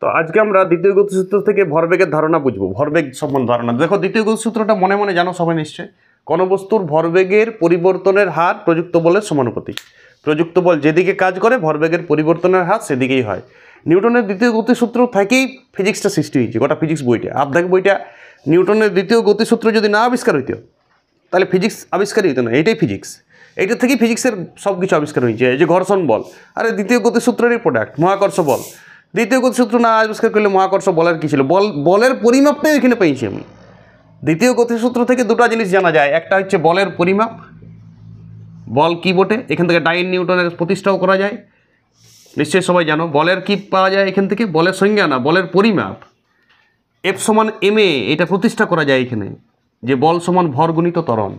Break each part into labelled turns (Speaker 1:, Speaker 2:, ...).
Speaker 1: তো আজকে আমরা দ্বিতীয় গতিসূত্র থেকে ভরবেগের ধারণা বুঝবো, ভরবেগ সম্বন্ধে ধারণা। দেখো, দ্বিতীয় গতিসূত্রটা মনে মনে জানো সবাই নিশ্চয়। কোনো বস্তুর ভরবেগের পরিবর্তনের হার প্রযুক্ত বলের সমানুপাতিক। প্রযুক্ত বল যেদিকে কাজ করে ভরবেগের পরিবর্তনের হার সেদিকেই হয়। নিউটনের দ্বিতীয় গতিসূত্র থেকেই ফিজিক্সটা সৃষ্টি হয়েছে, গোটা ফিজিক্স বইটা। আর্ধেক বইটা নিউটনের দ্বিতীয় গতিসূত্র যদি না আবিষ্কার হইতো তাহলে ফিজিক্স আবিষ্কারই হতো না। এইটাই ফিজিক্স, এইটা থেকেই ফিজিক্সের সব কিছু আবিষ্কার হয়েছে। এই যে ঘর্ষণ বল, আরে দ্বিতীয় গতিসূত্রেরই প্রোডাক্ট। মহাকর্ষ বল, দ্বিতীয় গতিসূত্র না আবিষ্কার করলে মহাকর্ষ বলের কী ছিল? বলের পরিমাপটাই এখানে পেয়েছি আমি। দ্বিতীয় গতিসূত্র থেকে দুটো জিনিস জানা যায়, একটা হচ্ছে বলের পরিমাপ, বল কী বটে, এখান থেকে ডাইন নিউটনের প্রতিষ্ঠাও করা যায়। নিশ্চয়ই সবাই জানো বলের কী পাওয়া যায় এখান থেকে, বলের সংজ্ঞা না, বলের পরিমাপ। এফ সমান এম এ, এটা প্রতিষ্ঠা করা যায় এখানে, যে বল সমান ভর গুণিত ত্বরণ।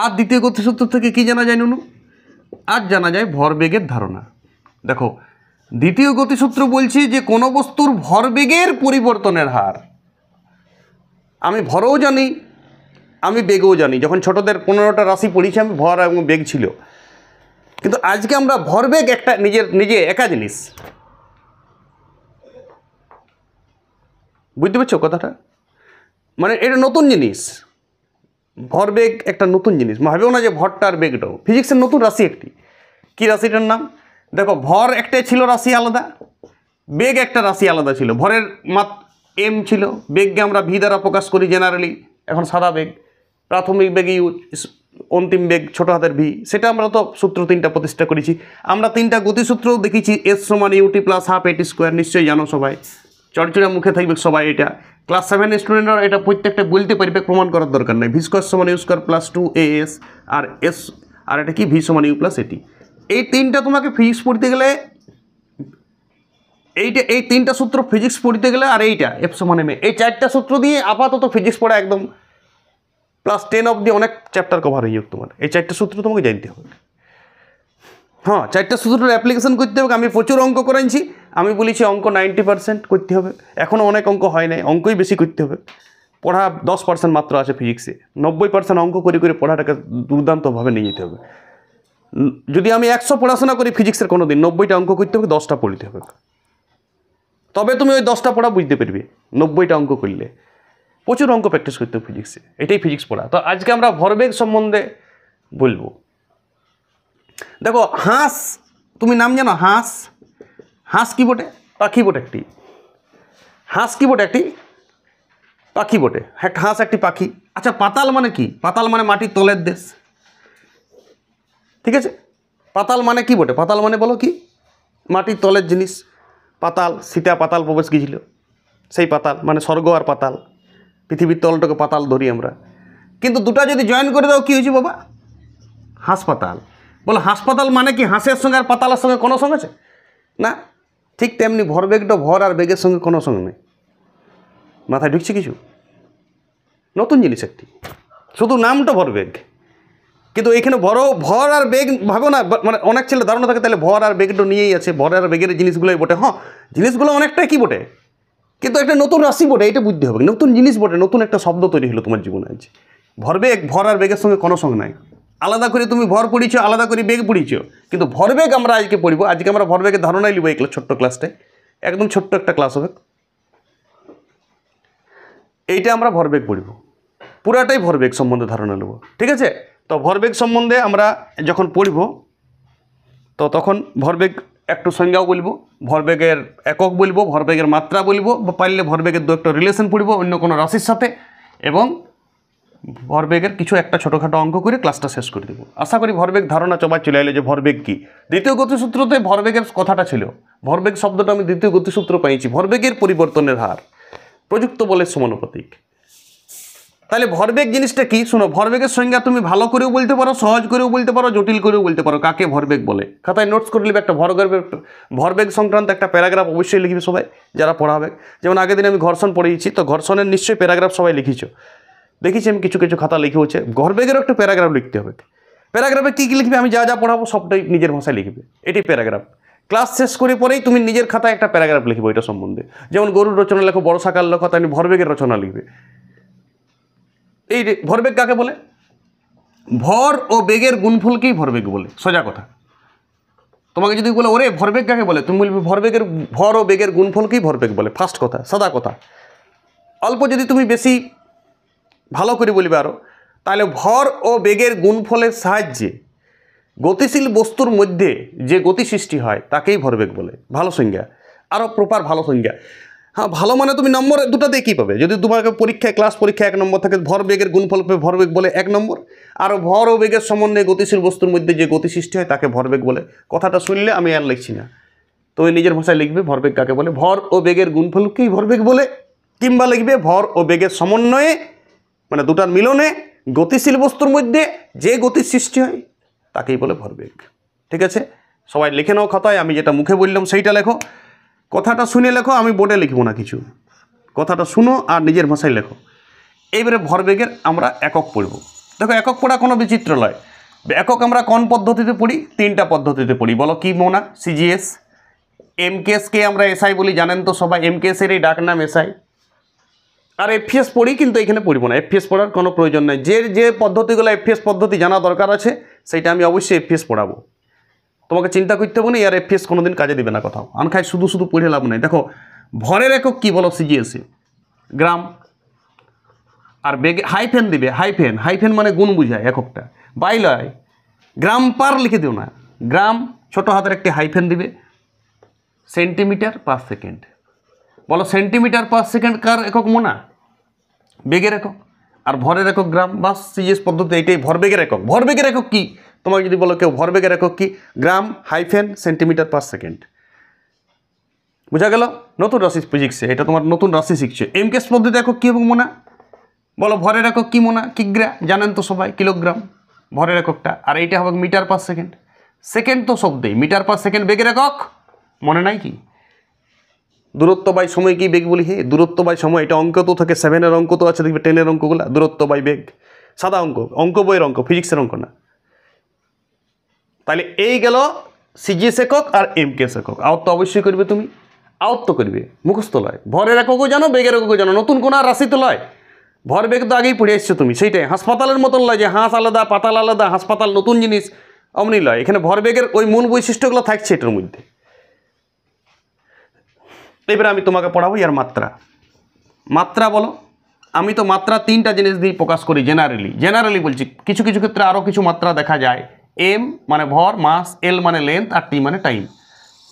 Speaker 1: আর দ্বিতীয় গতিসূত্র থেকে কি জানা যায় নুনু? আর জানা যায় ভরবেগের ধারণা। দেখো, দ্বিতীয় গতিসূত্র বলছি যে কোনো বস্তুর ভরবেগের পরিবর্তনের হার। আমি ভরও জানি, আমি বেগও জানি। যখন ছোটদের 15টা রাশি পড়িয়েছি আমি, ভর এবং বেগ ছিল। কিন্তু আজকে আমরা ভরবেগ একটা নিজে একা জিনিস। বুঝতে পারছো কথাটা? মানে এটা নতুন জিনিস। ভরবেগ একটা নতুন জিনিস, ভাবেও না যে ভরটা আর বেগটাও। ফিজিক্সের নতুন রাশি একটি। কি রাশিটার নাম? দেখো, ভর একটাই ছিল রাশি আলাদা, বেগ একটা রাশি আলাদা ছিল। ভরের এম ছিল, বেগকে আমরা ভি দ্বারা প্রকাশ করি জেনারেলি। এখন সাদা বেগ, প্রাথমিক বেগ ইউ, অন্তিম বেগ ছোট হাতের ভি। সেটা আমরা তো সূত্র 3টা প্রতিষ্ঠা করেছি। আমরা 3টা গতিসূত্রও দেখেছি। এস সমান ইউটি প্লাস হাফ এটি স্কোয়ার, নিশ্চয়ই জানো সবাই, চড়চড়া মুখে থাকবে সবাই। এটা ক্লাস 7 স্টুডেন্টরা এটা প্রত্যেকটা বলতে পারবে, প্রমাণ করার দরকার নেই। ভি স্কোয়ার সমান ইউ স্কোয়ার প্লাস 2as, আর এস, আর এটা কি ভি সমান ইউ প্লাস এটি। এই 3টা তোমাকে ফিজিক্স পড়তে গেলে, এই 3টা সূত্র ফিজিক্স পড়তে গেলে, আর এইটা এফ সমান এম এ, এই 4টা সূত্র দিয়ে আপাতত ফিজিক্স পড়া একদম ক্লাস 10 অবধি অনেক চ্যাপ্টার কভার হয়ে যাবে তোমার। এই 4টা সূত্র তোমাকে জানতে হবে। হ্যাঁ, 4টা সূত্রের অ্যাপ্লিকেশন করতে হবে। আমি প্রচুর অঙ্ক করাইছি। আমি বলেছি অঙ্ক 90% করতে হবে। এখনও অনেক অঙ্ক হয় নাই, অঙ্কই বেশি করতে হবে। পড়া 10% মাত্র আছে ফিজিক্সে। 90% অঙ্ক করে করে পড়াটাকে দুর্দান্তভাবে নিয়ে যেতে হবে। যদি আমি 100 পড়াশোনা করি ফিজিক্সের কোনো দিন, 90টা অঙ্ক করতে হবে, 10টা পড়তে হবে। তবে তুমি ওই 10টা পড়া বুঝতে পারবে 90টা অঙ্ক করলে। প্রচুর অঙ্ক প্র্যাকটিস করতে হবে ফিজিক্সে, এটাই ফিজিক্স পড়া। তো আজকে আমরা ভরবেগ সম্বন্ধে বলবো। দেখো, হাঁস, তুমি নাম জানো হাঁস? হাঁস কি বটে? পাখি বটে একটি। হাঁস কি বটে? একটি পাখি বটে। একটা হাঁস একটি পাখি। আচ্ছা, পাতাল মানে কি? পাতাল মানে মাটির তলের দেশ, ঠিক আছে? পাতাল মানে কি বটে? পাতাল মানে বলো কি? মাটির তলের জিনিস। পাতাল, সীতা পাতাল প্রবেশ গিয়েছিল, সেই পাতাল মানে স্বর্গ আর পাতাল। পৃথিবীর তলটাকে পাতাল ধরি আমরা। কিন্তু দুটা যদি জয়েন করে দাও কি হয়েছে বাবা? হাসপাতাল। বলো, হাসপাতাল মানে কি হাঁসের সঙ্গে আর পাতালের সঙ্গে কোনো সঙ্গে আছে? না। ঠিক তেমনি ভরবেগটা ভর আর বেগের সঙ্গে কোনো সঙ্গে নেই। মাথায় ঢুকছে কিছু? নতুন জিনিস একটি, শুধু নামটা ভরবেগ। কিন্তু এখানে ভর আর বেগ ভাবো না, মানে অনেক ছেলে ধারণা থাকে তাহলে ভর আর বেগটা নিয়েই আছে, ভর আর বেগের জিনিসগুলোই বটে। হ্যাঁ, জিনিসগুলো অনেকটাই কি বটে, কিন্তু একটা নতুন রাশি বটে, এটা বুঝতে হবে। নতুন জিনিস বটে, নতুন একটা শব্দ তৈরি হলো তোমার জীবনে আজ। ভরবেগ ভর আর বেগের সঙ্গে কোনো সঙ্গে নাই। আলাদা করে তুমি ভর পড়িছ, আলাদা করে বেগ পড়িছ, কিন্তু ভরবেগ আমরা আজকে পড়িব। আজকে আমরা ভরবেগের ধারণাই লিব। এই ছোট্ট ক্লাসটায়, একদম ছোট্ট একটা ক্লাস হবে। এইটা আমরা ভরবেগ পড়িব, পুরাটাই ভরবেগ সম্বন্ধে ধারণা নেব, ঠিক আছে? তো ভরবেগ সম্বন্ধে আমরা যখন পড়িব তো তখন ভরবেগ একটু সংজ্ঞাও বলবো, ভরবেগের একক বলবো, ভরবেগের মাত্রা বলবো, বা পারলে ভরবেগের দু একটা রিলেশন পড়ব অন্য কোনো রাশির সাথে, এবং ভরবেগের কিছু একটা ছোটোখাটো অঙ্ক করে ক্লাসটা শেষ করে দেবো। আশা করি ভরবেগ ধারণা সবাই চলে এলো যে ভরবেগ কী। দ্বিতীয় গতিসূত্রতে ভরবেগের কথাটা ছিল। ভরবেগ শব্দটা আমি দ্বিতীয় গতিসূত্র পেয়েছি। ভরবেগের পরিবর্তনের হার প্রযুক্ত বলের সমানুপাতিক। তাহলে ভরবেগ জিনিসটা কি? শোনো, ভরবেগের সংজ্ঞা তুমি ভালো করেও বলতে পারো, সহজ করেও বলতে পারো, জটিল করেও বলতে পারো। কাকে ভরবেগ বলে খাতায় নোটস করে নেবে। একটা ভরবেগ সংক্রান্ত একটা প্যারাগ্রাফ অবশ্যই লিখবে সবাই যারা পড়াবে। যেমন আগের দিন আমি ঘর্ষণ পড়িয়েছি, তো ঘর্ষণের নিশ্চয়ই প্যারাগ্রাফ সবাই লিখেছো, দেখেছি আমি কিছু কিছু খাতা লিখে হচ্ছে। ভরবেগেরও একটা প্যারাগ্রাফ লিখতে হবে। প্যারাগ্রাফে কী কী লিখবে? আমি যা যা পড়াবো সবটাই নিজের ভাষায় লিখবে, এটাই প্যারাগ্রাফ। ক্লাস শেষ করে পরেই তুমি নিজের খাতায় একটা প্যারাগ্রাফ লিখবে এটা সম্বন্ধে। যেমন গরুর রচনা লেখো, বড় সাকার লেখো, তাই ভরবেগের রচনা লিখবে। এই ভরবেগ কাকে বলে? ভর ও বেগের গুণফলকেই ভরবেগ বলে, সোজা কথা। তোমাকে যদি বলে ওরে ভরবেগ কাকে বলে, তুমি বলবে ভরবেগের ভর ও বেগের গুণফলকেই ভরবেগ বলে। ফার্স্ট কথা, সাদা কথা। অল্প যদি তুমি বেশি ভালো করে বলবে আরও, তাহলে ভর ও বেগের গুণফলের সাহায্যে গতিশীল বস্তুর মধ্যে যে গতি সৃষ্টি হয় তাকেই ভরবেগ বলে। ভালো সংজ্ঞা, আরও প্রপার ভালো সংজ্ঞা। হ্যাঁ, ভালো মানে তুমি নম্বর দুটো দিয়ে কী পাবে? যদি তোমাকে পরীক্ষায় ক্লাস পরীক্ষায় 1 নম্বর থাকে, ভর বেগের গুণফল ভরবেগ বলে 1 নম্বর, আর ভর ও বেগের সমন্বয়ে গতিশীল বস্তুর মধ্যে যে গতি সৃষ্টি হয় তাকে ভরবেগ বলে। কথাটা শুনলে আমি আর লিখছি না, তুমি নিজের ভাষায় লিখবে ভরবেগ কাকে বলে। ভর ও বেগের গুণফলকেই ভরবেগ বলে, কিংবা লিখবে ভর ও বেগের সমন্বয়ে, মানে দুটার মিলনে গতিশীল বস্তুর মধ্যে যে গতির সৃষ্টি হয় তাকেই বলে ভরবেগ। ঠিক আছে, সবাই লিখে নাও খাতায়। আমি যেটা মুখে বললাম সেইটা লেখো, কথাটা শুনে লেখো, আমি বোর্ডে লিখবো না কিছু। কথাটা শুনো আর নিজের ভাষায় লেখো। এইবারে ভরবেগের আমরা একক পড়ব। দেখো, একক পড়া কোনো বিচিত্র নয়। একক আমরা কোন পদ্ধতিতে পড়ি? 3টা পদ্ধতিতে পড়ি। বলো কি মোনা? সিজিএস। এমকেএসকে আমরা এসআই বলি, জানেন তো সবাই। এমকেএসের এই ডাক নাম এসআই। আর এফপিএস পড়ি, কিন্তু এখানে পড়ব না। এফপিএস পড়ার কোনো প্রয়োজন নেই। যে পদ্ধতিগুলো এফপিএস পদ্ধতি জানা দরকার আছে সেইটা আমি অবশ্যই এফপিএস পড়াবো। তোমাকে চিন্তা করতে হবে না, আর এফপিএস কোনোদিন কাজে দিবে না কোথাও। আনখায় শুধু শুধু পড়ে লাভ নেই। দেখো, ভরের একক কী বলো? সিজিএসে গ্রাম। আর বেগে হাইফেন দিবে, হাইফেন। হাইফেন মানে গুণ বুঝায় এককটা, বাইলয়। গ্রাম পার লিখে দিও না, গ্রাম ছোট হাতের একটি হাইফেন দিবে। Centimetre per second. বলো সেন্টিমিটার পার সেকেন্ড কার একক? মোনা? বেগের একক। আর ভরের একক গ্রাম। বাস, সিজিএস পদ্ধতি এইটাই ভরবেগের একক। ভরবেগের একক কি? তোমাকে যদি বলো কেউ ভরবেগের একক কি, গ্রাম হাইফেন সেন্টিমিটার পার সেকেন্ড। বুঝা গেল? নতুন রাশি ফিজিক্সে এটা তোমার নতুন রাশি শিখছে। এমকেএস পদ্ধতি একক কী এবং মোনা? বলো ভরের একক কি? মোনা। কিগ্রা, জানেন তো সবাই, কিলোগ্রাম ভরের এককটা। আর এইটা হবে মিটার পার সেকেন্ড। সেকেন্ড তো শব্দেই, মিটার পার সেকেন্ড বেগের একক, মনে নাই কি? দূরত্ব বাই সময় কি বেগ বলি? হে, দূরত্ব বাই সময়। এটা অঙ্ক তো থাকে, 7-এর অঙ্ক তো আছে, দেখবে 10-এর অঙ্কগুলো। দূরত্ব বাই বেগ সাদা অঙ্ক, অঙ্ক বইয়ের অঙ্ক, ফিজিক্সের অঙ্ক না। তাহলে এই গেল সিজিএস একক আর এমকেএস একক। আয়ত্ত অবশ্যই করবে তুমি, আয়ত্ত করবে, মুখস্থ লয়। ভরের এককও জানো, বেগের এককও জানো। নতুন কোনো রাশি তো লয়। ভর বেগ তো আগেই পড়ে এসছো তুমি, সেইটাই। হাসপাতালের মতন লয় যে হাঁস আলাদা পাতাল আলাদা, হাসপাতাল নতুন জিনিস, অমনি লয়। এখানে ভরবেগের ওই মূল বৈশিষ্ট্যগুলো থাকছে এটার মধ্যে। এবারে আমি তোমাকে পড়াবো আর মাত্রা। মাত্রা বলো। আমি তো মাত্রা 3টা জিনিস দিয়ে প্রকাশ করি জেনারেলি বলছি। কিছু কিছু ক্ষেত্রে আরও কিছু মাত্রা দেখা যায়। এম মানে ভর, মাস, এল মানে লেন্থ, আর টি মানে টাইম।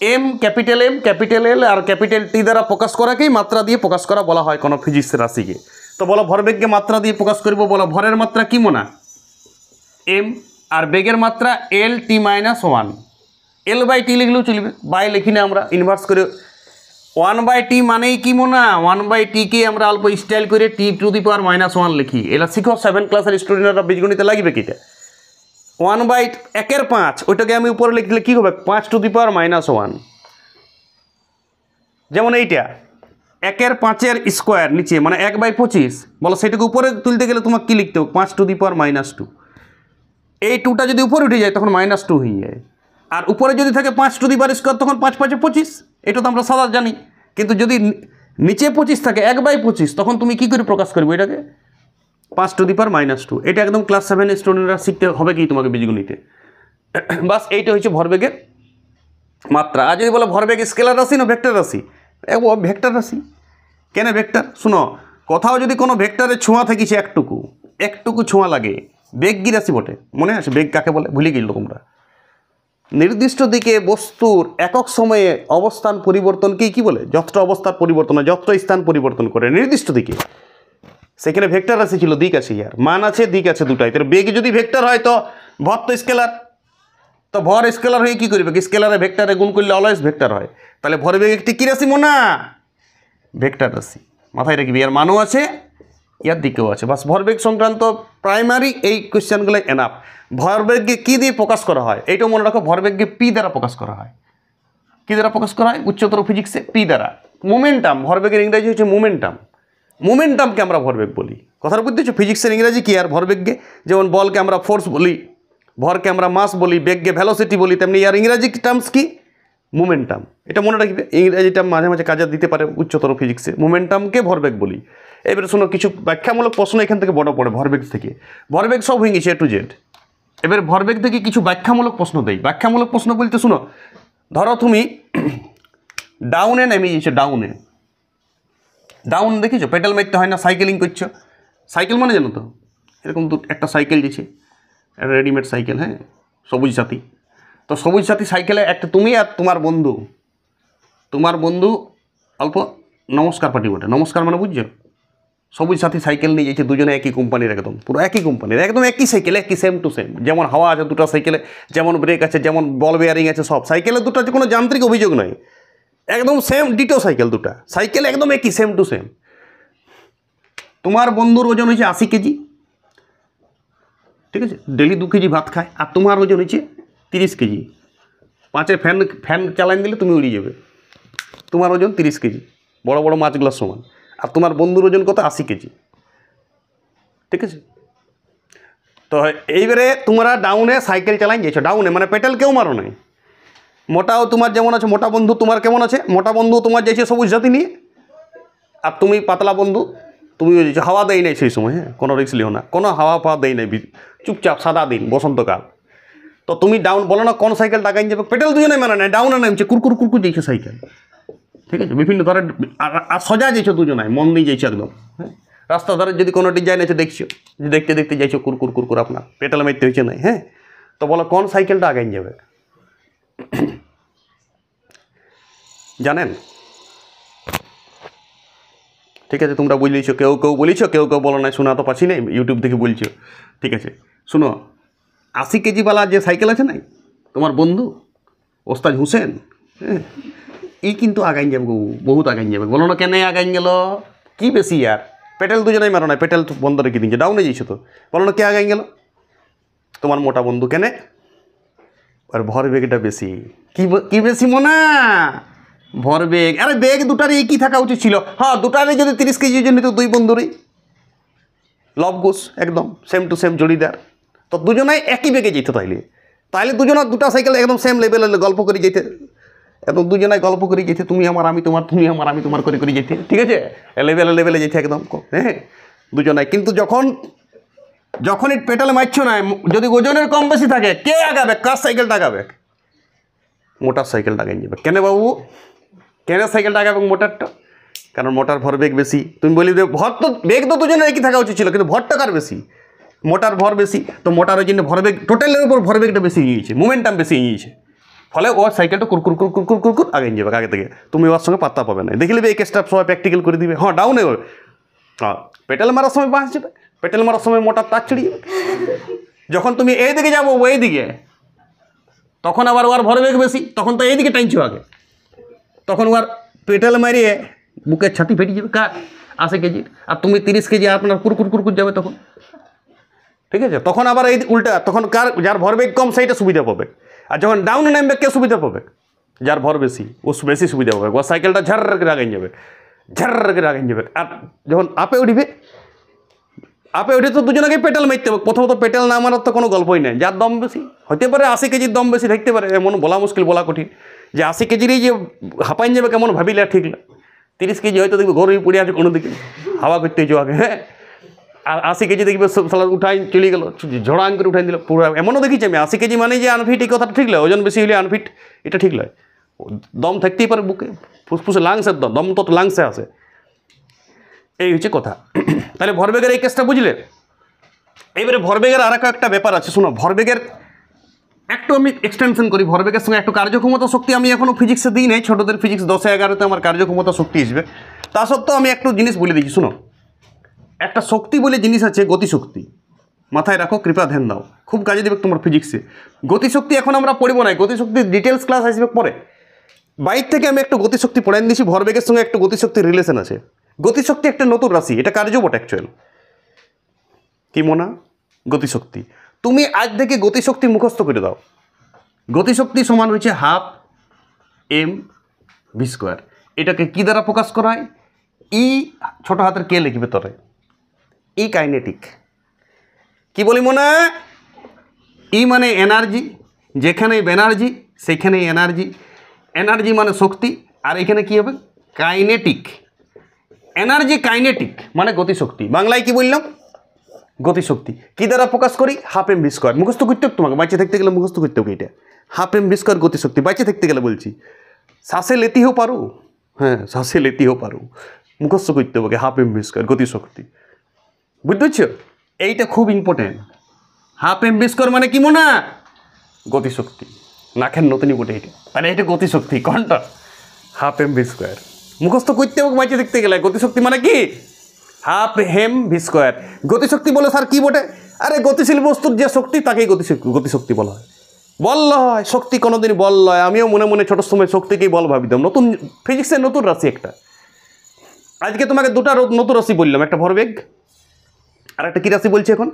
Speaker 1: এম, ক্যাপিটাল এল আর ক্যাপিটাল টি দ্বারা প্রকাশ করাকেই মাত্রা দিয়ে প্রকাশ করা বলা হয় কোনো ফিজিক্সের রাশিকে। তো বলো ভরবেগকে মাত্রা দিয়ে প্রকাশ করবো। বলো ভরের মাত্রা কি মোনা? এম। আর বেগের মাত্রা এল টি মাইনাস 1। এল বাই টি লিখলেও চলবে, বাই লিখি না আমরা, ইনভার্স করে। 1/t মানেই কি মোনা? 1/t-কে আমরা অল্প স্টাইল করে t⁻⁻1 লিখি। এটা শিখো, 7 ক্লাসের স্টুডেন্টরা বীজগণিতে লাগবে কিটা। 1/1/5 ওইটাকে আমি উপরে লিখলে কী হবে? 5⁻⁻1। যেমন এইটা 1/5 স্কোয়ার নিচে মানে 1/25। বলো সেটাকে উপরে তুলতে গেলে তোমাকে কী লিখতে হবে? 5⁻²। এই 2টা যদি উপরে উঠে যায় তখন -2 হয়ে যায়। আর উপরে যদি থাকে 5² তখন 5×5 = 25। এটা তো আমরা সাদা জানি। কিন্তু যদি নিচে 25 থাকে 1/25, তখন তুমি কী করে প্রকাশ করবে এটাকে? 5⁻²। এটা একদম ক্লাস 7 স্টুডেন্টরা শিখতে হবে কি তোমাকে বীজগণিতে। বাস, এইটা হচ্ছে ভরবেগের মাত্রা। আর যদি বলো ভরবেগ স্কেলার রাশি না ভেক্টর রাশি? ভেক্টর রাশি। কেন ভেক্টর? শুনো, কোথাও যদি কোনো ভেক্টরের ছোঁয়া থাকিছে একটুকু ছোঁয়া লাগে, বেগ কি রাশি বটে? মনে আছে বেগ কাকে বলে? ভুলে গেল তোমরা। নির্দিষ্ট দিকে বস্তুর একক সময়ে অবস্থান পরিবর্তনকেই কি বলে? যতটা অবস্থার পরিবর্তন হয়, যতটা স্থান পরিবর্তন করে নির্দিষ্ট দিকে, সেখানে ভেক্টর রাশি ছিল। দিক আছে, ইয়ার মান আছে, দিক আছে, দুটাই। তাহলে বেগ যদি ভেক্টর হয় তো ভর তো স্কেলার। তো ভর স্কেলার হয়ে কী করবে? স্কেলারে ভেক্টরে গুণ করলে অলওয়েজ ভেক্টর হয়। তাহলে ভরবেগ একটি কী রাশি মোনা? ভেক্টর রাশি। মাথায় রাখবি, এর মানও আছে, ইয়ার দিকেও আছে। বাস, ভরবেগ সংক্রান্ত প্রাইমারি এই কোয়েশ্চেনগুলো এনাফ। ভরবেগকে কী দিয়ে প্রকাশ করা হয় এইটাও মনে রাখো। ভরবেগকে পি দ্বারা প্রকাশ করা হয়। কী দ্বারা প্রকাশ করা হয় উচ্চতর ফিজিক্সে? পি দ্বারা। মোমেন্টাম, ভরবেগের ইংরাজি হচ্ছে মোমেন্টাম। মোমেন্টামকে আমরা ভরবেগ বলি। কথার বুঝতে হচ্ছে ফিজিক্সের ইংরাজি কি? আর ভরবেগকে যেমন বলকে আমরা ফোর্স বলি, ভরকে আমরা মাস বলি, বেগকে ভেলোসিটি বলি, তেমনি ইয়ার ইংরাজি টার্মস কি? মোমেন্টাম। এটা মনে রাখবে, ইংরাজি টার্ম মাঝে মাঝে কাজে দিতে পারে উচ্চতর ফিজিক্সে। মোমেন্টামকে ভরবেগ বলি। এবারে শোনো, কিছু ব্যাখ্যামূলক প্রশ্ন এখান থেকে বড় পড়ে ভরবেগ থেকে। ভরবেগ সব হয়ে গেছে A to Z। এবার ভরবেগ থেকে কিছু ব্যাখ্যামূলক প্রশ্ন দেই। ব্যাখ্যামূলক প্রশ্ন বলতে শুনো, ধরো তুমি ডাউনে নেমে গেছো, ডাউন দেখিছো, পেডাল মারতে হয় না, সাইকেলিং করছো। সাইকেল মানে জানো তো, এরকম একটা সাইকেল দিয়েছে, একটা রেডিমেড সাইকেল, হ্যাঁ, সবুজ সাথী। তো সবুজ সাথী সাইকেলে একটা তুমি আর তোমার বন্ধু অল্প নমস্কার পার্টি বটে, নমস্কার মানে বুঝছো, সবুজ সাথী সাইকেল নিয়ে যাচ্ছে, দুজনে একই কোম্পানির, একদম পুরো একই কোম্পানির, একদম একই সাইকেল, একই সেম টু সেম, যেমন হাওয়া আছে দুটো সাইকেলে, যেমন ব্রেক আছে, যেমন বল বেয়ারিং আছে, সব সাইকেলে দুটো যে কোনো যান্ত্রিক অভিযোগ নয়, একদম সেম ডিটো সাইকেল, দুটা সাইকেল একদম একই সেম টু সেম। তোমার বন্ধুর ওজন হচ্ছে 80 কেজি, ঠিক আছে, ডেলি 2 কেজি ভাত খায়, আর তোমার ওজন হচ্ছে 30 কেজি। 5-এর ফ্যান চালান দিলে তুমি উড়িয়ে যাবে। তোমার ওজন 30 কেজি, বড় বড় মাছগুলোর সমান, আর তোমার বন্ধুর ওজন কত, 80 কেজি, ঠিক আছে। তো এইবারে তোমরা ডাউনে সাইকেল চালান যাইছো, ডাউনে মানে পেটেল কেউ মারো নাই। মোটাও তোমার যেমন আছে, মোটা বন্ধু তোমার কেমন আছে, মোটা বন্ধু তোমার যাইছে সবুজ জাতি নিয়ে, আর তুমি পাতলা বন্ধু, তুমি যাইছো, হাওয়া দেয় নাই সেই সময়, হ্যাঁ, কোনো রিস্ক লিও না, কোনো হাওয়া ফাওয়া দেয় নাই, চুপচাপ সাদা দিন, বসন্তকাল। তো তুমি ডাউন বলো না কোন সাইকেল টাকাই যাবে, পেটেল দুজনে মানে নাই, ডাউনে নামছে, কুরকুর কুরকুর যাইছে সাইকেল, ঠিক আছে, বিভিন্ন ধরনের, আর সজা যাইছো দুজনায়, মন দিয়ে যাইছো একদম, হ্যাঁ। রাস্তা ধারে যদি কোনো ডিজাইন আছে দেখছো, যে দেখতে দেখতে যাইছো কুরকুর কুরকুর, আপনার পেটেল মারতে হয়েছে নাই, হ্যাঁ। তো বলো কোন সাইকেলটা আগাই যাবে, জানেন? ঠিক আছে, তোমরা বলিছো, কেউ কেউ বলিছো, কেউ কেউ বলো না, শোনা তো পাচ্ছি না, ইউটিউব থেকে বলছো, ঠিক আছে। শুনো, 80 কেজিওয়ালা যে সাইকেল আছে নাই, তোমার বন্ধু ওস্তাদ হুসেন, হ্যাঁ, ই কিন্তু আগাই যাবে, বহুত আগাই যাবে। বলো না কেন আগাই গেল, কি বেশি আর, পেটেল দুজনেই মারো না, পেটেল তো বন্ধ রেখে দিচ্ছে, ডাউনে যাইছো তো, বলো না কে আগাই গেল, তোমার মোটা বন্ধু, কেন, আর ভরবেগটা বেশি। কি বেশি মনে, ভরবেগ। আরে বেগ দুটারই একই থাকা উচিত ছিল, হ্যাঁ, দুটারই যদি 30 কেজি জন্য তো দুই বন্ধুরই লব গোস, একদম সেম টু সেম জড়িদার, তো দুজনাই একই বেগে যেত, তাইলে দুজনা দুটা সাইকেল একদম সেম লেভেলে গল্প করে যেতে, একদম দুজনাই গল্প করে যেতে, তুমি আমার আমি তোমার, তুমি আমার আমি তোমার করে করে যেতে, ঠিক আছে, লেভেলে যেতে একদম, হ্যাঁ, দুজনাই। কিন্তু যখনই পেটালে মারছো না, যদি ওজনের কম বেশি থাকে, কে আগাবে, কার সাইকেলটা আগাবে, মোটার সাইকেলটা আগাই যাবে। কেন বাবু, কেন সাইকেলটা আগাবে মোটারটা, কারণ মোটার ভরবেগ বেশি। তুমি বলি ভর তো, বেগ তো দুজনের একই থাকা উচিত ছিল, কিন্তু ভরটা কার বেশি, মোটার ভর বেশি, তো মোটার ওই জন্য ভরবেগ, টোটালের উপর ভরবেগটা বেশি নিয়েছে, মোমেন্টাম বেশি নিয়েছে, ফলে ওর সাইকেলটা কুরকুর কুরকুর কুরকুর কুরকুর আগে যাবে আগে থেকে, তুমি ওর সঙ্গে পাত্তা পাবে না। দেখলে এই কেসটা সবাই প্র্যাকটিক্যাল করে দিবে, হ্যাঁ, ডাউনে, হ্যাঁ, পেটেল মারার সময় বাঁচ যাবে, পেটেল মারার সময় মোটার তাক ছিড়ে যাবে। যখন তুমি এই দিকে যাবো, ওই দিকে, তখন আবার ওর ভরবেগ বেশি, তখন তো এইদিকে টাইনছো আগে, তখন ওর পেটেল মারিয়ে বুকের ছাতি ফেটে যাবে, কার 80 কেজির, আর তুমি 30 কেজি, আপনার কুরকুর কুরকুর যাবে তখন, ঠিক আছে। তখন আবার এই উল্টা, তখন যার ভরবেগ কম সেইটা সুবিধা পাবে, আর যখন ডাউনে নামবে কে সুবিধা পাবে, যার ভর বেশি, ও বেশি সুবিধা পাবে, ও সাইকেলটা ঝাড় করে আগাই যাবে, আর যখন আপে উঠবে তো দুজনকে পেটেল মারতে হবে। প্রথমত পেটেল না মারার তো কোনো গল্পই নেই, যার দম বেশি হতে পারে, 80 কেজির দম বেশি থাকতে পারে, এমন বলা মুশকিল, বলা কঠিন, যে 80 কেজিরই যে হাঁপাইন যাবে কেমন ভাবিলে ঠিক না, 30 কেজি হয়তো দেখবে ঘরেই পড়ে আছে কোনো দিকে, হাওয়া করতে হয়েছে আগে, হ্যাঁ, আর 80 কেজি দেখবে উঠাই চলে গেল, ঝড়াং করে উঠাই দিল পুরো, এমনও দেখেছি আমি। 80 কেজি মানে যে আনফিট, এই কথাটা ঠিক নয়, ওজন বেশি হলে আনফিট, এটা ঠিক নয়, দম থাকতেই পারে বুকে, ফুসফুসে, লাংসের দম তো লাংসে আসে, এই হচ্ছে কথা। তাহলে ভরবেগের এই কেসটা বুঝলে। এইবারে ভরবেগের আর একটা ব্যাপার আছে, শোনো, ভরবেগের একটু আমি এক্সটেনশন করি, ভরবেগের সঙ্গে একটু কার্যক্ষমতা শক্তি আমি এখনও ফিজিক্সে দিই নাই, ছোটোদের ফিজিক্স 10-11-তে আমার কার্যক্ষমতা শক্তি আসবে, তা সত্ত্বেও আমি একটু জিনিস বলে দিচ্ছি, শোনো। একটা শক্তি বলে জিনিস আছে, গতিশক্তি, মাথায় রাখো, কৃপা ধ্যান দাও, খুব কাজে দেবে তোমার ফিজিক্সে। গতিশক্তি এখন আমরা পড়বো না, গতিশক্তির ডিটেলস ক্লাস আসবে পরে, বাইর থেকে আমি একটু গতিশক্তি পড়াই দিয়েছি, ভরবেগের সঙ্গে একটু গতিশক্তির রিলেশন আছে। গতিশক্তি একটা নতুন রাশি, এটা কার্যবট অ্যাকচুয়াল, কি মনে, গতিশক্তি। তুমি আজ থেকে গতিশক্তি মুখস্থ করে দাও, গতিশক্তি সমান হচ্ছে 12 mv²। এটাকে কি দ্বারা প্রকাশ করা হয়, ই ছোট হাতের কে লিখবে তরে, ই কাইনেটিক। কি বলি মনে, ই মানে এনার্জি, যেখানেই এনার্জি সেখানেই এনার্জি, এনার্জি মানে শক্তি, আর এখানে কি হবে, কাইনেটিক, এনার্জি কাইনেটিক মানে গতিশক্তি। বাংলায় কি বললাম, গতিশক্তি কী দ্বারা প্রকাশ করি? Half M V square. মুখস্থ করতে হবে তোমাকে, বাইচে থাকতে গেলে মুখস্থ করতে হবে এটা। হাফ এম ভি স্কোয়ার গতিশক্তি, বাইচে থাকতে গেলে বলছি। শ্বাসে লেতিও পারো, হ্যাঁ শ্বাসে লেতিও পারো, মুখস্থ করতে হবে হাফ এম ভি স্কোয়ার গতিশক্তি। বুঝতে পারছো? এইটা খুব important. Half M V square মানে কি মনে? গতিশক্তি। নাখের নতুনই বটে এটা, মানে এটা গতিশক্তি। কোনটা? Half M V square. মুখস্থ করতে হবে বাইচে দেখতে গেলে। গতিশক্তি মানে কি? Half M V square. গতিশক্তি বলে স্যার কি বটে? আরে গতিশীল বস্তুর যে শক্তি তাকেই গতিশক্তি বলা হয়। বল হয় শক্তি কোনোদিন বল নয়। আমিও মনে মনে ছোটোর সময় শক্তিকেই বল ভাবিতাম। নতুন ফিজিক্সের নতুন রাশি একটা। আজকে তোমাকে দুটা নতুন রাশি বললাম, একটা ভরবেগ আর একটা কী রাশি বলছি এখন?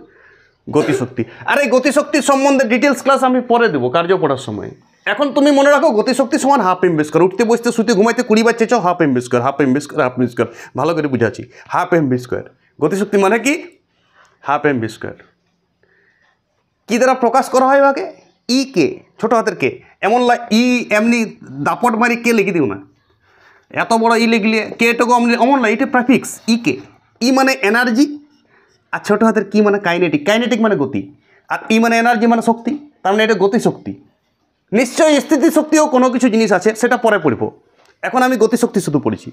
Speaker 1: গতিশক্তি। আর এই গতিশক্তির সম্বন্ধে ডিটেলস ক্লাস আমি পরে দেবো কার্য পড়ার সময়। এখন তুমি মনে রাখো গতিশক্তি সমান হাফ এম ভি স্কোয়ার। উঠতে বসতে শুতে ঘুমাইতে 20 বার চেয়েছ half M V square, half M V square, half M V square. ভালো করে বুঝাচ্ছি, হাফ এম ভি স্কোয়ার। গতিশক্তি মানে কি? Half M V square. কী দ্বারা প্রকাশ করা হয় ওকে? ই কে, ছোটো হাতের কে। এমন ই এমনি দাপট মারি কে লিখে দিও না, এত বড় ই লিখলে কে এটুকু অমন না, এটা প্রেফিক্স ই কে। ই মানে এনার্জি, আর ছোটো হাতের কি মানে কাইনেটিক। কাইনেটিক মানে গতি, আর ই মানে এনার্জি মানে শক্তি। তার মানে এটা গতিশক্তি। নিশ্চয়ই স্থিতিশক্তিও কোনো কিছু জিনিস আছে, সেটা পরে পড়ব। এখন আমি গতিশক্তি শুধু পড়েছি।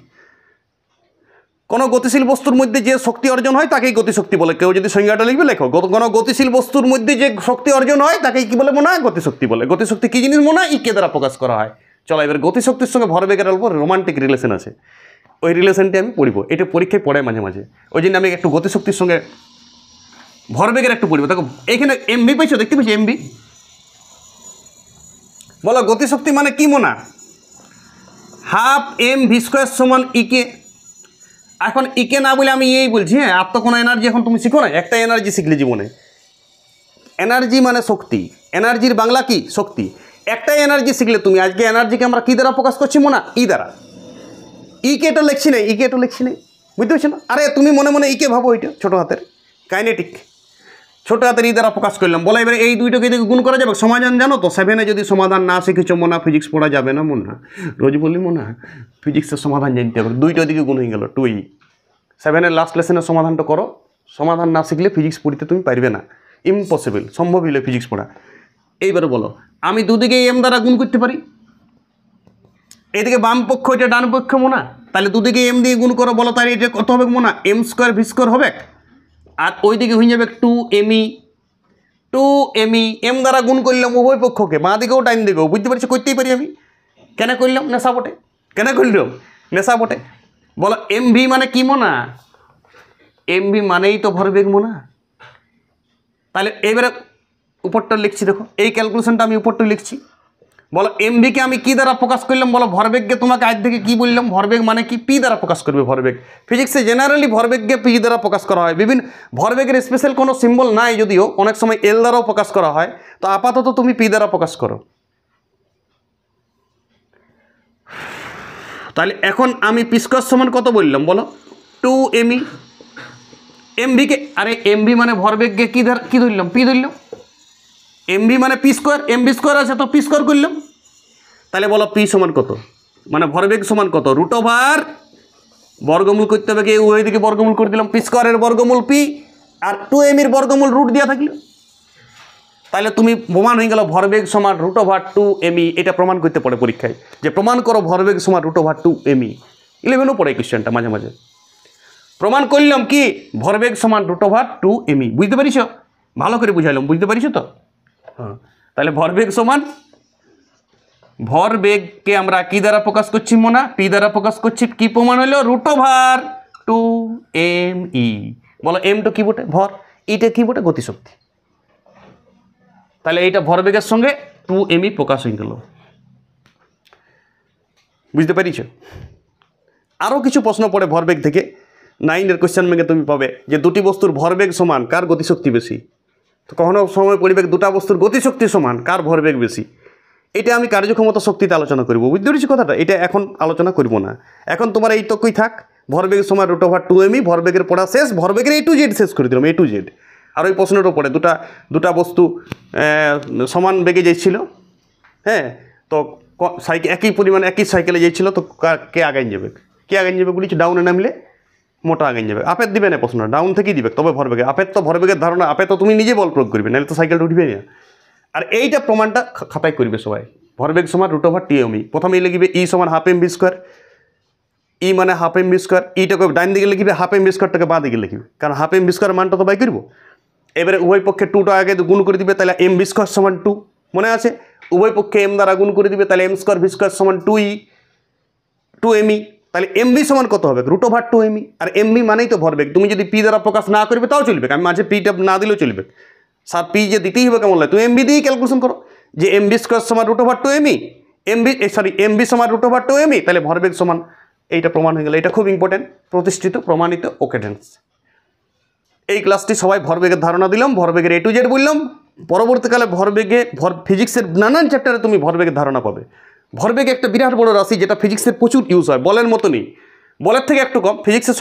Speaker 1: কোনো গতিশীল বস্তুর মধ্যে যে শক্তি অর্জন হয় তাকেই গতিশক্তি বলে। কেউ যদি সংজ্ঞাটা লিখবে লেখো, কোনো গতিশীল বস্তুর মধ্যে যে শক্তি অর্জন হয় তাকেই কী বলে মনে হয়? গতিশক্তি বলে। গতিশক্তি কী জিনিস মনে হয়? ইকে দ্বারা প্রকাশ করা হয়। চলো এবার গতিশক্তির সঙ্গে ভরবেগের অল্প রোমান্টিক রিলেশন আছে, ওই রিলেশনটি আমি পড়ব। এটা পরীক্ষায় পড়ে মাঝে মাঝে, ওই জন্য আমি একটু গতিশক্তির সঙ্গে ভরবেগের একটু পড়ব। দেখো এখানে এমভি পাইছো, দেখতে পাচ্ছি এমভি। বলো গতিশক্তি মানে কি মনে? হাফ এম ভি স্কোয়ার সমান ইকে। এখন ইকে না বলে আমি এই বলছি, হ্যাঁ আর তো কোনো এনার্জি এখন তুমি শিখো না, একটা এনার্জি শিখলে জীবনে। এনার্জি মানে শক্তি, এনার্জির বাংলা কি? শক্তি। একটাই এনার্জি শিখলে তুমি। আজকে এনার্জিকে আমরা কী দ্বারা প্রকাশ করছি মনে? ই দ্বারা। ইকে এটা লিখছি না, ইকে এটা লিখছি না, বুঝতে পারছো না? আরে তুমি মনে মনে ইকে ভাবো, এটা ছোটো হাতের কাইনেটিক, ছোটো হাতের ই দ্বারা প্রকাশ করলাম। বলা এবারে এই দুইটাকে এদিকে গুণ করা যাবে। সমাধান জানো তো? 7-এ যদি সমাধান না শিখেছো মনে, ফিজিক্স পড়া যাবে না মনে। রোজ বলি মনে ফিজিক্সের সমাধান জানতে হবে। দুইটা দিকে গুণ হয়ে গেল 2E। 7-এর লাস্ট লেসনের সমাধানটা করো। সমাধান না শিখলে ফিজিক্স পড়তে তুমি পারবে না, ইম্পসিবল, সম্ভব হলে ফিজিক্স পড়া। এইবারে বলো আমি দুদিকে এম দ্বারা গুণ করতে পারি। এদিকে বাম পক্ষ, এটা ডান পক্ষ মনে, তাহলে দুদিকে এম দিয়ে গুণ করো। বলো তাহলে এটা কত হবে মনে? এম স্কোয়ার ভি স্কোয়ার হবে। আর ওইদিকে হয়ে যাবে 2ME। 2ME এম দ্বারা গুণ করলাম উভয় পক্ষকে, বাঁ দিকেও ডাইন দিকেও। বুঝতে পারছি? করতেই পারি আমি। কেন করলাম? নেশা বটে। কেন করলাম? নেশা বটে। বলো এমভি মানে কি মনে? এমভি মানেই তো ভরবেগ মনে। তাহলে এবারে উপরটা লিখছি, দেখো এই ক্যালকুলেশনটা আমি উপরটা লিখছি। বলো এমভিকে আমি কী দ্বারা প্রকাশ করলাম? বলো ভরবেগকে তোমাকে আজ থেকে কী বললাম? ভরবেগ মানে কি? পি দ্বারা প্রকাশ করবে ভরবেগ। ফিজিক্সে জেনারেলি ভরবেগকে পি দ্বারা প্রকাশ করা হয়। বিভিন্ন ভরবেগের স্পেশাল কোনো সিম্বল নাই, যদিও অনেক সময় এল দ্বারাও প্রকাশ করা হয়। তো আপাতত তুমি পি দ্বারা প্রকাশ করো। তাহলে এখন আমি পি স্কোয়ার সমান কত বললাম বলো? 2ME। এমভিকে, আরে এমভি মানে ভরবেগকে কী ধরলাম? পি ধরলাম। এমভি মানে পি স্কোয়ার, এমভি স্কোয়ার আছে তো পি স্কোয়ার করলাম। তাহলে বলো পি সমান কত? মানে ভরবেগ সমান কত? √, বর্গমূল করতে হবে কি ওই দিকে বর্গমূল করে দিলাম। পি স্কোয়ারের বর্গমূল পি, আর 2MEর বর্গমূল রুট দেওয়া থাকলো। তাহলে তুমি প্রমাণ হয়ে গেল ভরবেগ সমান √2ME। এটা প্রমাণ করতে পড়ে পরীক্ষায়, যে প্রমাণ করো ভরবেগ সমান √2ME। 11ও পড়ে কোয়েশ্চেনটা মাঝে মাঝে। প্রমাণ করলাম কি? ভরবেগ সমান √2ME। বুঝতে পারিস? ভালো করে বুঝাইলাম, বুঝতে পারিস তো? হ্যাঁ। তাহলে ভরবেগ সমান, ভরবেগকে আমরা কি দ্বারা প্রকাশ করছি মনে? পি দ্বারা প্রকাশ করছি। কি প্রমাণ হলো? √2ME। বলো এমটা কি বটে? ভর। এটা কি বটে? গতিশক্তি। তাহলে এইটা ভরবেগের সঙ্গে 2ME প্রকাশ হয়ে গেল। বুঝতে পারিস? আরও কিছু প্রশ্ন পড়ে ভরবেগ থেকে। 9-এর কোয়েশ্চেন ব্যাংকে তুমি পাবে যে দুটি বস্তুর ভরবেগ সমান, কার গতিশক্তি বেশি? তো কখনো সময় পরিবেগ দুটা বস্তুর গতিশক্তি সমান, কার ভরবেগ বেশি? এটা আমি কার্যক্ষমতা শক্তিতে আলোচনা করব। বুঝতে পেরেছি কথাটা? এটা এখন আলোচনা করব না। এখন তোমার এইটুকুই থাক, ভরবেগ সমান √2ME। ভরবেগের পড়া শেষ। ভরবেগের A to Z শেষ করে দিলাম, A to Z। আর ওই প্রশ্নের উপরে দুটা বস্তু সমান বেগে যাচ্ছিল, হ্যাঁ, তো একই পরিমাণ একই সাইকেলে যাচ্ছিল, তো কে আগাই যাবে? কে আগাই যাবে বলেছি? ডাউনে নামলে মোটা আগে যাবে। আপের দিবে না প্রশ্ন, ডাউন থেকেই দিবে, তবে ভরবেগে। আপের তো ভরবেগের ধারণা, আপে তো তুমি নিজে বল প্রয়োগ করবে, নাহলে তো সাইকেলটা উঠবে না। আর এইটা প্রমাণটা খাতায় করবে সবাই। ভরবেগ সমান √TME। প্রথমেই লিখবে ই সমান হাফ এম ভি স্কোয়ার। ই মানে হাফ এম ভি স্কোয়ার, ইটাকে ডাইন দিকে লিখবে, হাফ এম ভি স্কোয়ারটাকে বাঁ দিকে লিখবে, কারণ হাফ এম ভি স্কোয়ার মানটা তো বাই করবো। এবারে উভয় পক্ষে 2টা আগে গুণ করে দিবে, তাহলে এম ভি স্কোয়ার সমান 2, মনে আছে? উভয় পক্ষে এম দ্বারা গুণ করে দিবে, তাহলে এম স্কোয়ার ভি স্কোয়ার সমান 2ME। তাহলে এমভি সমান কত হবে? √2ME। আর এমভি মানেই তো ভরবেগ। তুমি যদি পি দ্বারা প্রকাশ না করবে তাও চলবে, আমি মাঝে পিটা না দিলেও চলবে, স্যার পি যে দিতেই হবে কেমন লাগে, তুমি এমভি দিয়েই ক্যালকুলেশন করো যে এমভি স্কোয়ার সমান √2ME, এমভি সমান √2ME, তাহলে ভরবেগ সমান, এইটা প্রমাণ হয়ে গেল। এটা খুব ইম্পর্টেন্ট, প্রতিষ্ঠিত প্রমাণিত ওকেডেন্স। এই ক্লাসটি সবাই ভরবেগের ধারণা দিলাম, ভরবেগের A to Z বললাম। পরবর্তীকালে ভরবেগে ফিজিক্সের নানান চ্যাপ্টারে তুমি ভরবেগের ধারণা পাবে। ভরবেগ একটা বিরাট বড় রাশি, যেটা ফিজিক্সের প্রচুর ইউজ হয়, বলের মতনই, বলের থেকে একটু কম। ফিজিক্সের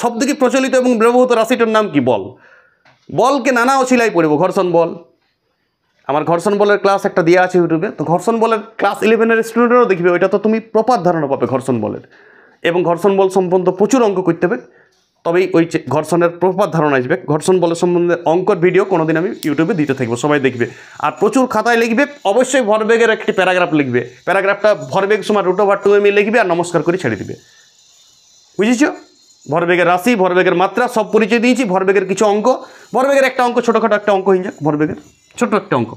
Speaker 1: সবথেকে প্রচলিত এবং ব্যবহৃত রাশিটার নাম কি? বল। বলকে নানা অছিলায় পড়ব। ঘর্ষণ বল, আমার ঘর্ষণ বলের ক্লাস একটা দেওয়া আছে ইউটিউবে, তো ঘর্ষণ বলের ক্লাস 11-এর স্টুডেন্টরাও দেখবে, ওইটা তো তুমি প্রপার ধারণা পাবে ঘর্ষণ বলের। এবং ঘর্ষণ বল সম্বন্ধে প্রচুর অঙ্ক করতে হবে, তবেই ওই ঘর্ষণের প্রপার ধারণা আসবে। ঘর্ষণ বলের সম্বন্ধে অঙ্কর ভিডিও কোনোদিন আমি ইউটিউবে দিতে থাকবো, সবাই দেখবে। আর প্রচুর খাতায় লিখবে, অবশ্যই ভরবেগের একটি প্যারাগ্রাফ লিখবে। প্যারাগ্রাফটা ভরবেগ সমান √2ME লিখবে আর নমস্কার করে ছেড়ে দিবে। বুঝেছ? ভরবেগের রাশি, ভরবেগের মাত্রা সব পরিচয় দিয়েছি। ভরবেগের কিছু অঙ্ক, ভরবেগের একটা অঙ্ক, ছোটোখাটো একটা অঙ্ক হয়ে যাক। ভরবেগের ছোট একটা অঙ্ক,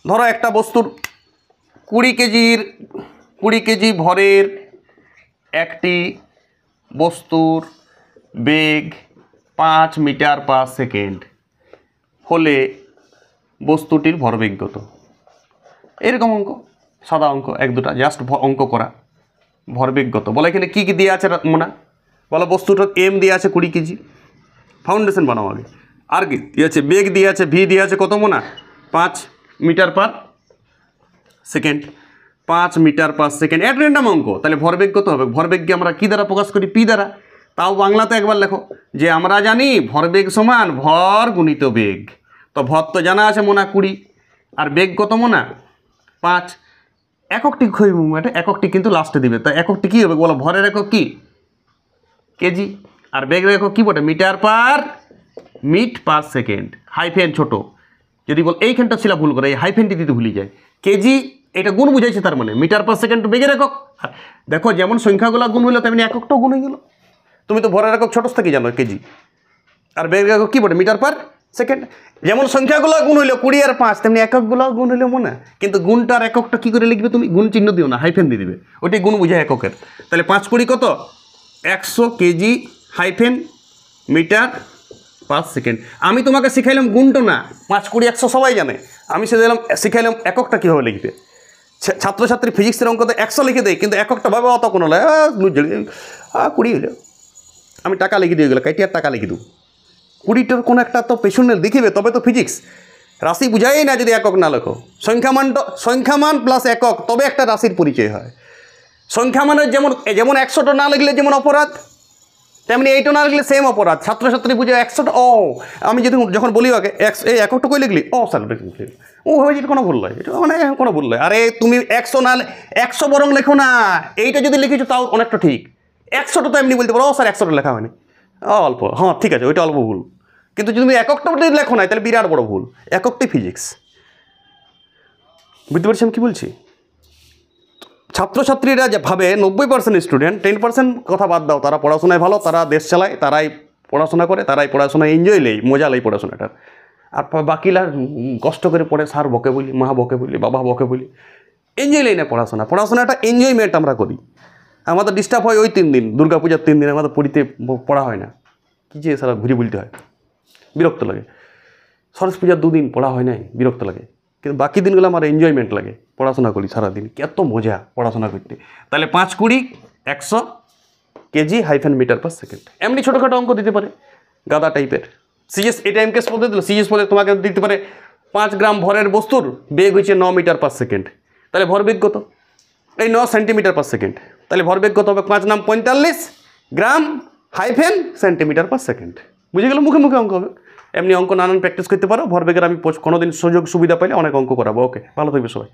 Speaker 1: ধরো একটা বস্তুর 20 কেজি ভরের একটি বস্তুর বেগ 5 মিটার/সেকেন্ড হলে বস্তুটির ভরবেগ কত? এরকম অঙ্ক, সাদা অঙ্ক, 1-2টা জাস্ট অঙ্ক করা। ভরবেগ কত বলে, এখানে কী কী দেওয়া আছে মনে বলো? বস্তুটার এম দেওয়া আছে 20 কেজি, ফাউন্ডেশন বানাও আগে। আর কি দিয়ে আছে? বেগ দিয়ে আছে, ভি দিয়ে আছে কত মনে? 5 মিটার/সেকেন্ড। 5 মিটার/সেকেন্ড, এক র্যান্ডাম অঙ্ক। তাহলে ভরবেগ কত হবে? ভরবেগকে আমরা কী দ্বারা প্রকাশ করি? পি দ্বারা। তাও বাংলাতে একবার লেখো যে আমরা জানি ভরবেগ সমান ভর গুণিত বেগ। তো ভর তো জানা আছে মোনা 20, আর বেগ কত মোনা? 5। এককটি এটা এককটি কিন্তু লাস্টে দিবে। তা এককটি কী হবে বলো? ভরের একক কি? কেজি। আর বেগের একক কী বটে? মিটার/সেকেন্ড। হাইফেন ছোট, যদি বল এইখানটা ছিল ভুল করে, এই হাইফেনটি দিতে ভুলে যায়। কেজি এটা গুণ বুঝাইছে, তার মানে মিটার/সেকেন্ড বেগের একক। দেখো যেমন সংখ্যাগুলো গুণ হইলো তেমনি এককটাও গুণ হয়ে গেল। তুমি তো ভরের একক ছোট থেকে জানো কেজি, আর বেগের একক কী বটে? মিটার/সেকেন্ড। যেমন সংখ্যাগুলো গুণ হইলো 20 আর 5, তেমনি এককগুলো গুণ হইলো মনে। কিন্তু গুণটার এককটা কী করে লিখবে তুমি? গুণ চিহ্ন দিও না, হাইফেন দিয়ে দিবে, ওইটাই গুণ বুঝায় এককের। তাহলে 5 20 কত? 100 কেজি হাইফেন মিটার/সেকেন্ড। আমি তোমাকে শিখাইলাম গুণটা না, 5 20 100 সবাই জানে। আমি শিখাইলাম এককটা কীভাবে লিখবে। ছাত্রছাত্রী ফিজিক্সের অঙ্কতে 100 লিখে দেয়, কিন্তু এককটা ভাবে অত কোনো নয়, 20 হইলো, আমি টাকা লিখে দিয়ে গেলো, কাইটি আর টাকা লিখে দেবো। 20টার কোনো একটা তো পেছনে লিখিবে, তবে তো ফিজিক্স। রাশি বুঝাই না যদি একক না লেখো। সংখ্যামান প্লাস একক, তবে একটা রাশির পরিচয় হয়। সংখ্যামানের যেমন 100টা না লিখলে যেমন অপরাধ, তেমনি এইটা না লিখলে সেম অপরাধ। ছাত্রছাত্রী বুঝে 100টা, আমি যখন বলি ওকে এই এককটা কই লিখলি, স্যার ও ভাবে যেটা কোনো ভুল নয়, এটা মানে কোনো ভুল নয়। আরে তুমি 100 না 100 বরং লেখো না, এইটা যদি লিখেছো তাও অনেকটা ঠিক। 100টা তো এমনি বলতে পারো, স্যার 100টা লেখা হয়নি, অল্প, হ্যাঁ ঠিক আছে, ওইটা অল্প ভুল। কিন্তু যদি তুমি এককটা লেখো না, তাহলে বিরাট বড় ভুল। এককটাই ফিজিক্স। বুঝতে পারছি আমি কী বলছি? ছাত্রছাত্রীরা যে ভাবে 90% স্টুডেন্ট, 10% কথা বাদ দাও, তারা পড়াশোনায় ভালো, তারা দেশ চালায়, তারাই পড়াশোনা করে, তারাই পড়াশোনায় এনজয় নেই, মজা নেই পড়াশোনাটা। আর বাকিরা কষ্ট করে পড়ে, স্যার বকে বলি, মা বকে বলি, বাবা বকে বলি, এনজয় নেই না পড়াশোনাটা এনজয়মেন্ট আমরা করি। আমাদের ডিস্টার্ব হয় ওই 3 দিন, দুর্গাপূজার 3 দিন আমাদের পড়া হয় না, কী যে সারা ঘুরে বলতে হয়, বিরক্ত লাগে। সরস্বতী পূজার 2 দিন পড়া হয় নাই, বিরক্ত লাগে। কিন্তু বাকি দিনগুলো আমার এনজয়মেন্ট লাগে, পড়াশোনা করি সারাদিন, এত মজা পড়াশোনা করতে। তাহলে 5 20 100 কেজি হাইফেন মিটার/সেকেন্ড। এমনি ছোটোখাটো অঙ্ক দিতে পারে, গাদা টাইপের। সিএস এটা এমকেএস পদ্ধতি দিল, সিএস পদ্ধতি তোমাকে দিতে পারে 5 গ্রাম ভরের বস্তুর বেগ হচ্ছে 9 মিটার/সেকেন্ড। তাহলে ভরবেগ কত? এই 9 সেন্টিমিটার/সেকেন্ড। তাহলে ভরবেগ কত হবে? 5 9 45 গ্রাম হাইফেন সেন্টিমিটার/সেকেন্ড। বুঝে গেল? মুখে মুখে অঙ্ক হবে। এমনি অঙ্ক নানান প্র্যাকটিস করতে পারো। ভরবেগের আমি কোনোদিন সুযোগ সুবিধা পাইলে অনেক অঙ্ক করাবো। ওকে, ভালো থাকবে সবাই।